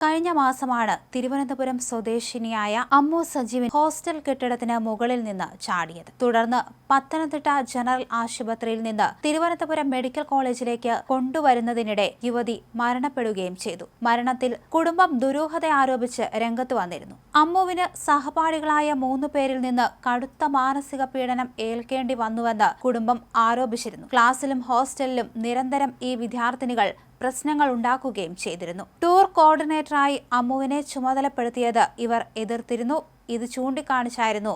കഴിഞ്ഞ മാസമാണ് തിരുവനന്തപുരം സ്വദേശിനിയായ അമ്മു സജീവൻ ഹോസ്റ്റൽ കെട്ടിടത്തിന് മുകളിൽ നിന്ന് ചാടിയത്. തുടർന്ന് പത്തനംതിട്ട ജനറൽ ആശുപത്രിയിൽ നിന്ന് തിരുവനന്തപുരം മെഡിക്കൽ കോളേജിലേക്ക് കൊണ്ടുവരുന്നതിനിടെ യുവതി മരണപ്പെടുകയും ചെയ്തു. മരണത്തിൽ കുടുംബം ദുരൂഹത ആരോപിച്ച് രംഗത്ത് വന്നിരുന്നു. അമ്മുവിന് സഹപാഠികളായ 3 പേരിൽ നിന്ന് കടുത്ത മാനസിക പീഡനം ഏൽക്കേണ്ടി വന്നുവെന്ന് കുടുംബം ആരോപിച്ചിരുന്നു. ക്ലാസ്സിലും ഹോസ്റ്റലിലും നിരന്തരം ഈ വിദ്യാർത്ഥിനികൾ പ്രശ്നങ്ങൾ ഉണ്ടാക്കുകയും ചെയ്തിരുന്നു. ടൂർ കോർഡിനേറ്ററായി അമ്മുവിനെ ചുമതലപ്പെടുത്തിയത് ഇവർ എതിർത്തിരുന്നു. ഇത് ചൂണ്ടിക്കാണിച്ചായിരുന്നു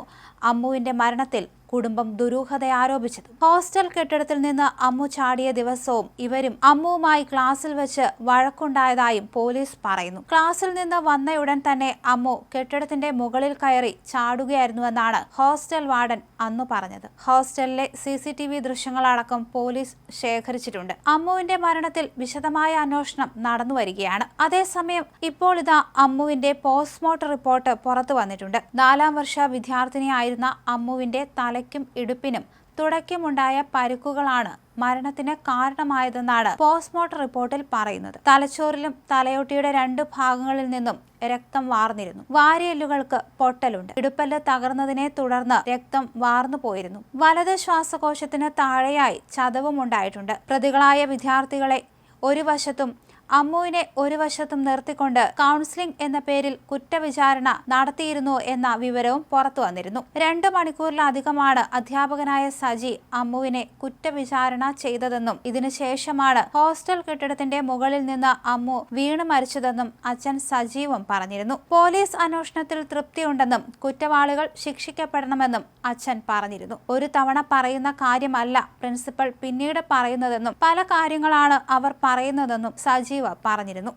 അമ്മുവിന്റെ മരണത്തിൽ കുടുംബം ദുരൂഹത ആരോപിച്ചത്. ഹോസ്റ്റൽ കെട്ടിടത്തിൽ നിന്ന് അമ്മു ചാടിയ ദിവസവും ഇവരും അമ്മുവുമായി ക്ലാസ്സിൽ വെച്ച് വഴക്കുണ്ടായതായും പോലീസ് പറയുന്നു. ക്ലാസ്സിൽ നിന്ന് വന്നയുടൻ തന്നെ അമ്മു കെട്ടിടത്തിന്റെ മുകളിൽ കയറി ചാടുകയായിരുന്നുവെന്നാണ് ഹോസ്റ്റൽ വാർഡൻ അന്ന് പറഞ്ഞത്. ഹോസ്റ്റലിലെ CCTV ദൃശ്യങ്ങളടക്കം പോലീസ് ശേഖരിച്ചിട്ടുണ്ട്. അമ്മുവിന്റെ മരണത്തിൽ വിശദമായ അന്വേഷണം നടന്നുവരികയാണ്. അതേസമയം ഇപ്പോൾ ഇതാ അമ്മുവിന്റെ പോസ്റ്റ്മോർട്ടം റിപ്പോർട്ട് പുറത്തു വന്നിട്ടുണ്ട്. 4ാം വർഷ വിദ്യാർത്ഥിനിയായിരുന്ന അമ്മുവിന്റെ തലയ്ക്കും ഇടുപ്പിനും തുടയ്ക്കുമുണ്ടായ പരിക്കുകളാണ് മരണത്തിന് കാരണമായതെന്നാണ് പോസ്റ്റ്മോർട്ടം റിപ്പോർട്ടിൽ പറയുന്നത്. തലച്ചോറിലും തലയോട്ടിയുടെ 2 ഭാഗങ്ങളിൽ നിന്നും രക്തം വാർന്നിരുന്നു. വാരിയെല്ലുകൾക്ക് പൊട്ടലുണ്ട്. ഇടുപ്പല്ല് തകർന്നതിനെ തുടർന്ന് രക്തം വാർന്നു പോയിരുന്നു. വലത് ശ്വാസകോശത്തിന് താഴെയായി ചതവും ഉണ്ടായിട്ടുണ്ട്. പ്രതികളായ വിദ്യാർത്ഥികളെ ഒരു വശത്തും അമ്മുവിനെ ഒരു വശത്തും നിർത്തിക്കൊണ്ട് കൗൺസിലിംഗ് എന്ന പേരിൽ കുറ്റവിചാരണ നടത്തിയിരുന്നു എന്ന വിവരവും പുറത്തു വന്നിരുന്നു. 2 മണിക്കൂറിലധികമാണ് അധ്യാപകനായ സജി അമ്മുവിനെ കുറ്റവിചാരണ ചെയ്തതെന്നും ഇതിനുശേഷമാണ് ഹോസ്റ്റൽ കെട്ടിടത്തിന്റെ മുകളിൽ നിന്ന് അമ്മു വീണ് മരിച്ചതെന്നും അച്ഛൻ സജീവും പറഞ്ഞിരുന്നു. പോലീസ് അന്വേഷണത്തിൽ തൃപ്തിയുണ്ടെന്നും കുറ്റവാളികൾ ശിക്ഷിക്കപ്പെടണമെന്നും അച്ഛൻ പറഞ്ഞിരുന്നു. ഒരു തവണ പറയുന്ന കാര്യമല്ല പ്രിൻസിപ്പൽ പിന്നീട് പറയുന്നതെന്നും പല കാര്യങ്ങളാണ് അവർ പറയുന്നതെന്നും സജീവ പറഞ്ഞിരുന്നു.